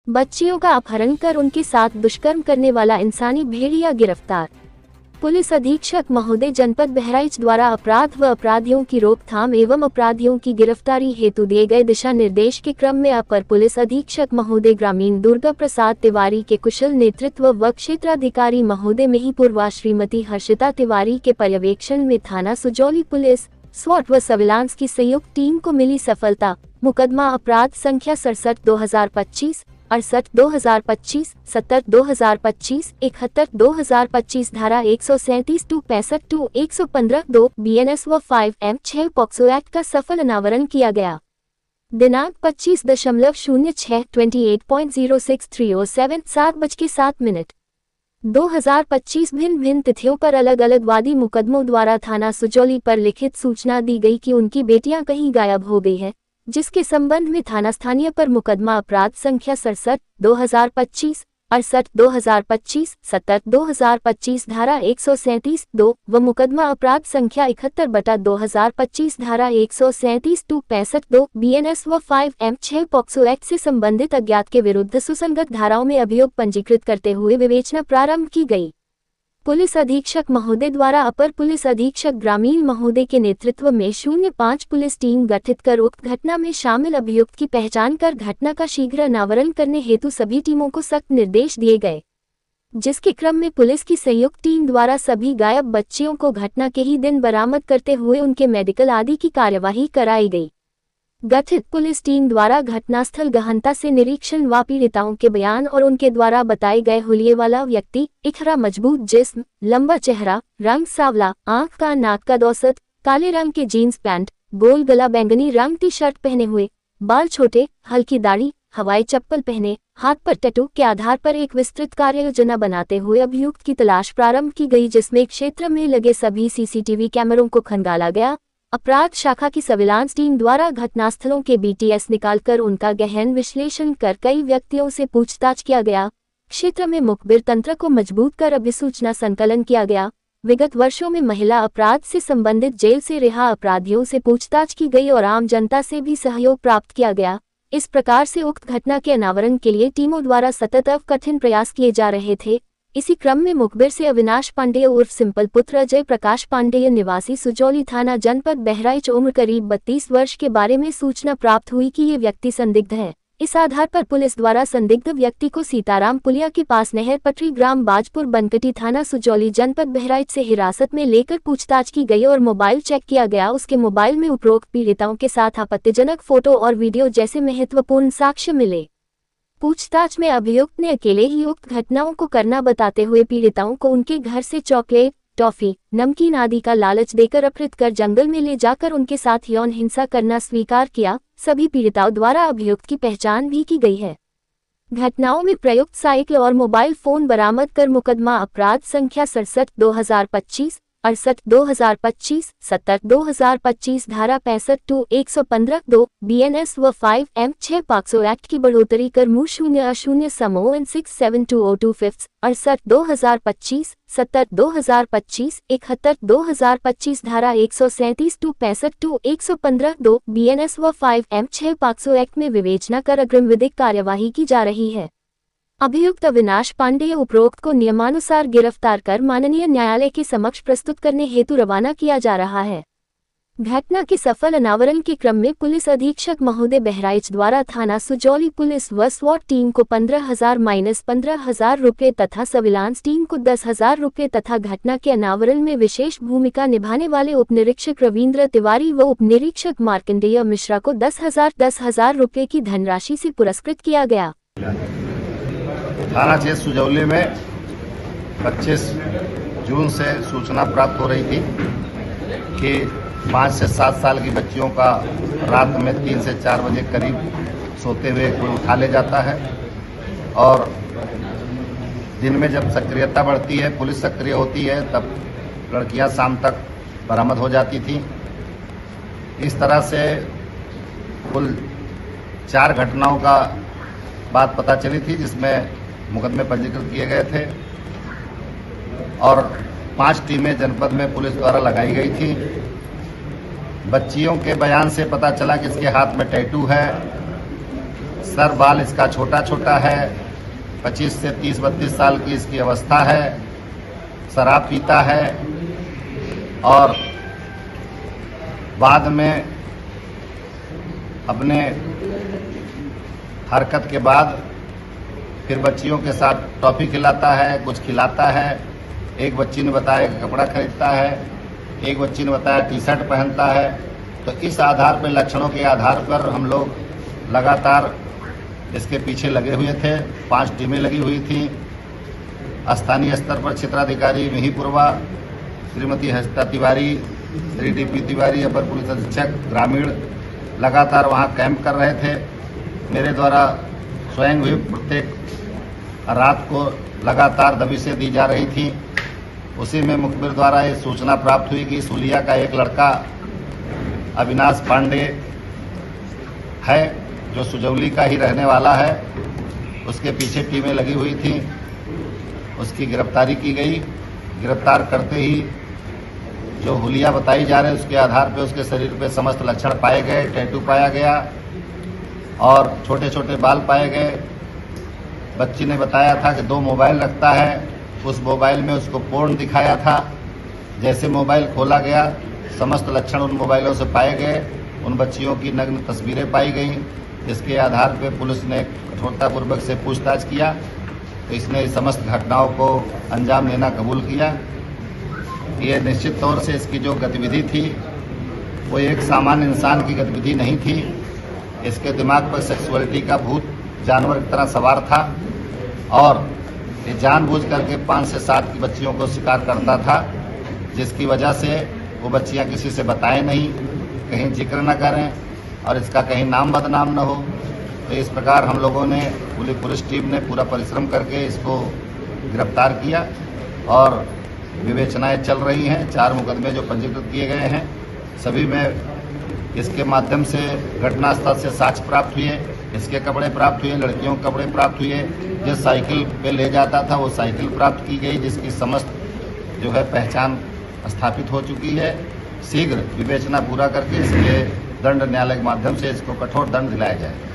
बच्चियों का अपहरण कर उनके साथ दुष्कर्म करने वाला इंसानी भेड़िया गिरफ्तार। पुलिस अधीक्षक महोदय जनपद बहराइच द्वारा अपराध व अपराधियों की रोकथाम एवं अपराधियों की गिरफ्तारी हेतु दिए गए दिशा निर्देश के क्रम में अपर पुलिस अधीक्षक महोदय ग्रामीण दुर्गा प्रसाद तिवारी के कुशल नेतृत्व व क्षेत्राधिकारी महोदय मेहीपुर व श्रीमती हर्षिता तिवारी के पर्यवेक्षण में थाना सुजौली पुलिस स्वॉट व सर्विलांस की संयुक्त टीम को मिली सफलता। मुकदमा अपराध संख्या 67/2025, 68/2025, 70/2025, 71/2025 धारा 137-265-115-2 BNS व 5M6 पॉक्सो एक्ट का सफल अनावरण किया गया। दिनांक 25.06 28.06307 7:07 2025 भिन्न भिन्न तिथियों पर अलग अलग वादी मुकदमों द्वारा थाना सुजौली पर लिखित सूचना दी गई कि उनकी बेटियां कहीं गायब हो गई है, जिसके संबंध में थाना स्थानीय पर मुकदमा अपराध संख्या 67/2025, 68/2025, 70/2025 धारा 137-2 व मुकदमा अपराध संख्या 71/2025 धारा 137-265-2 BNS व 5M6 पॉक्सो एक्ट से संबंधित अज्ञात के विरुद्ध सुसंगत धाराओं में अभियोग पंजीकृत करते हुए विवेचना प्रारंभ की गई। पुलिस अधीक्षक महोदय द्वारा अपर पुलिस अधीक्षक ग्रामीण महोदय के नेतृत्व में 05 पुलिस टीम गठित कर उक्त घटना में शामिल अभियुक्त की पहचान कर घटना का शीघ्र अनावरण करने हेतु सभी टीमों को सख्त निर्देश दिए गए, जिसके क्रम में पुलिस की संयुक्त टीम द्वारा सभी गायब बच्चियों को घटना के ही दिन बरामद करते हुए उनके मेडिकल आदि की कार्यवाही कराई गई। गठित पुलिस टीम द्वारा घटनास्थल गहनता से निरीक्षण व पीड़िताओं के बयान और उनके द्वारा बताए गए हुलिये वाला व्यक्ति, इखरा मजबूत जिस्म, लंबा चेहरा, रंग सांवला, आंख का नाक का औसत, काले रंग के जीन्स पैंट, गोल गला, बैंगनी रंग टी शर्ट पहने हुए, बाल छोटे, हल्की दाढ़ी, हवाई चप्पल पहने, हाथ पर टैटू के आधार पर एक विस्तृत कार्य योजना बनाते हुए अभियुक्त की तलाश प्रारंभ की गई, जिसमें क्षेत्र में लगे सभी सीसीटीवी कैमरों को खंगाला गया। अपराध शाखा की सर्विलांस टीम द्वारा घटनास्थलों के BTS निकालकर उनका गहन विश्लेषण कर कई व्यक्तियों से पूछताछ किया गया। क्षेत्र में मुखबिर तंत्र को मजबूत कर अभिसूचना संकलन किया गया। विगत वर्षों में महिला अपराध से संबंधित जेल से रिहा अपराधियों से पूछताछ की गई और आम जनता से भी सहयोग प्राप्त किया गया। इस प्रकार से उक्त घटना के अनावरण के लिए टीमों द्वारा सतत कठिन प्रयास किए जा रहे थे। इसी क्रम में मुखबिर से अविनाश पांडेय उर्फ सिंपल पुत्र अजय प्रकाश पांडेय निवासी सुजौली थाना जनपद बहराइच उम्र करीब 32 वर्ष के बारे में सूचना प्राप्त हुई कि ये व्यक्ति संदिग्ध है। इस आधार पर पुलिस द्वारा संदिग्ध व्यक्ति को सीताराम पुलिया के पास नहर पटरी ग्राम बाजपुर बनकटी थाना सुजौली जनपद बहराइच से हिरासत में लेकर पूछताछ की गई और मोबाइल चेक किया गया। उसके मोबाइल में उपरोक्त पीड़िताओं के साथ आपत्तिजनक फोटो और वीडियो जैसे महत्वपूर्ण साक्ष्य मिले। पूछताछ में अभियुक्त ने अकेले ही उक्त घटनाओं को करना बताते हुए पीड़िताओं को उनके घर से चॉकलेट, टॉफी, नमकीन आदि का लालच देकर अपहृत कर जंगल में ले जाकर उनके साथ यौन हिंसा करना स्वीकार किया। सभी पीड़िताओं द्वारा अभियुक्त की पहचान भी की गई है। घटनाओं में प्रयुक्त साइकिल और मोबाइल फोन बरामद कर मुकदमा अपराध संख्या 67/2025, 68/2025, 70/2025 धारा 65-115-2 BNS व 5M6 पॉक्सो एक्ट की बढ़ोतरी कर मु 0-0 समो 672025, 68/2025, 70/2025, 71/2025 धारा 137-265-115-2 BNS व 5M6 पॉक्सो एक्ट में विवेचना कर अग्रिम विधिक कार्यवाही की जा रही है। अभियुक्त अविनाश पांडेय उपरोक्त को नियमानुसार गिरफ्तार कर माननीय न्यायालय के समक्ष प्रस्तुत करने हेतु रवाना किया जा रहा है। घटना के सफल अनावरण के क्रम में पुलिस अधीक्षक महोदय बहराइच द्वारा थाना सुजौली पुलिस व स्वॉट टीम को 15,000-15,000 रुपये तथा सर्विलांस टीम को 10,000 रुपये तथा घटना के अनावरण में विशेष भूमिका निभाने वाले उपनिरीक्षक रविंद्र तिवारी व उपनिरीक्षक मार्कंडेय मिश्रा को 10,000 रुपये की धनराशि से पुरस्कृत किया गया। थाना क्षेत्र सुजौली में 25 जून से सूचना प्राप्त हो रही थी कि 5 से 7 साल की बच्चियों का रात में 3 से 4 बजे करीब सोते हुए कोई उठा ले जाता है और दिन में जब सक्रियता बढ़ती है, पुलिस सक्रिय होती है, तब लड़कियां शाम तक बरामद हो जाती थी। इस तरह से कुल 4 घटनाओं का बात पता चली थी जिसमें मुकदमे पंजीकृत किए गए थे और 5 टीमें जनपद में पुलिस द्वारा लगाई गई थी। बच्चियों के बयान से पता चला कि इसके हाथ में टैटू है, सर बाल इसका छोटा छोटा है, 25 से 30-32 साल की इसकी अवस्था है, शराब पीता है और बाद में अपने हरकत के बाद फिर बच्चियों के साथ टॉफ़ी खिलाता है, कुछ खिलाता है। एक बच्ची ने बताया कि कपड़ा खरीदता है, एक बच्ची ने बताया टी शर्ट पहनता है। तो इस आधार पर, लक्षणों के आधार पर हम लोग लगातार इसके पीछे लगे हुए थे। 5 टीमें लगी हुई थी। स्थानीय स्तर पर क्षेत्राधिकारी मिहीपुरवा, श्रीमती हंसिता तिवारी, श्री डीपी तिवारी, अपर पुलिस अधीक्षक ग्रामीण लगातार वहां कैंप कर रहे थे। मेरे द्वारा स्वयं भी प्रत्येक रात को लगातार दबिशें दी जा रही थी। उसी में मुखबिर द्वारा ये सूचना प्राप्त हुई कि सुलिया का एक लड़का अविनाश पांडे है, जो सुजौली का ही रहने वाला है, उसके पीछे टीमें लगी हुई थी। उसकी गिरफ्तारी की गई। गिरफ्तार करते ही जो हुलिया बताई जा रहे उसके आधार पर उसके शरीर पे समस्त लक्षण पाए गए। टैटू पाया गया और छोटे छोटे बाल पाए गए। बच्ची ने बताया था कि 2 मोबाइल रखता है, उस मोबाइल में उसको पोर्न दिखाया था। जैसे मोबाइल खोला गया, समस्त लक्षण उन मोबाइलों से पाए गए। उन बच्चियों की नग्न तस्वीरें पाई गईं। इसके आधार पर पुलिस ने कठोरतापूर्वक से पूछताछ किया तो इसने समस्त घटनाओं को अंजाम देना कबूल किया। ये निश्चित तौर से इसकी जो गतिविधि थी वो एक सामान्य इंसान की गतिविधि नहीं थी। इसके दिमाग पर सेक्सुअलिटी का भूत जानवर की तरह सवार था और ये जानबूझ करके 5 से 7 की बच्चियों को शिकार करता था, जिसकी वजह से वो बच्चियां किसी से बताएं नहीं, कहीं जिक्र न करें और इसका कहीं नाम बदनाम न हो। तो इस प्रकार हम लोगों ने, पूरी पुलिस टीम ने पूरा परिश्रम करके इसको गिरफ्तार किया और विवेचनाएं चल रही हैं। 4 मुकदमे जो पंजीकृत किए गए हैं, सभी में इसके माध्यम से घटनास्थल से साक्ष्य प्राप्त हुए, इसके कपड़े प्राप्त हुए, लड़कियों के कपड़े प्राप्त हुए। जिस साइकिल पे ले जाता था वो साइकिल प्राप्त की गई, जिसकी समस्त जो है पहचान स्थापित हो चुकी है। शीघ्र विवेचना पूरा करके इसके दंड न्यायालय के माध्यम से इसको कठोर दंड दिलाया जाए।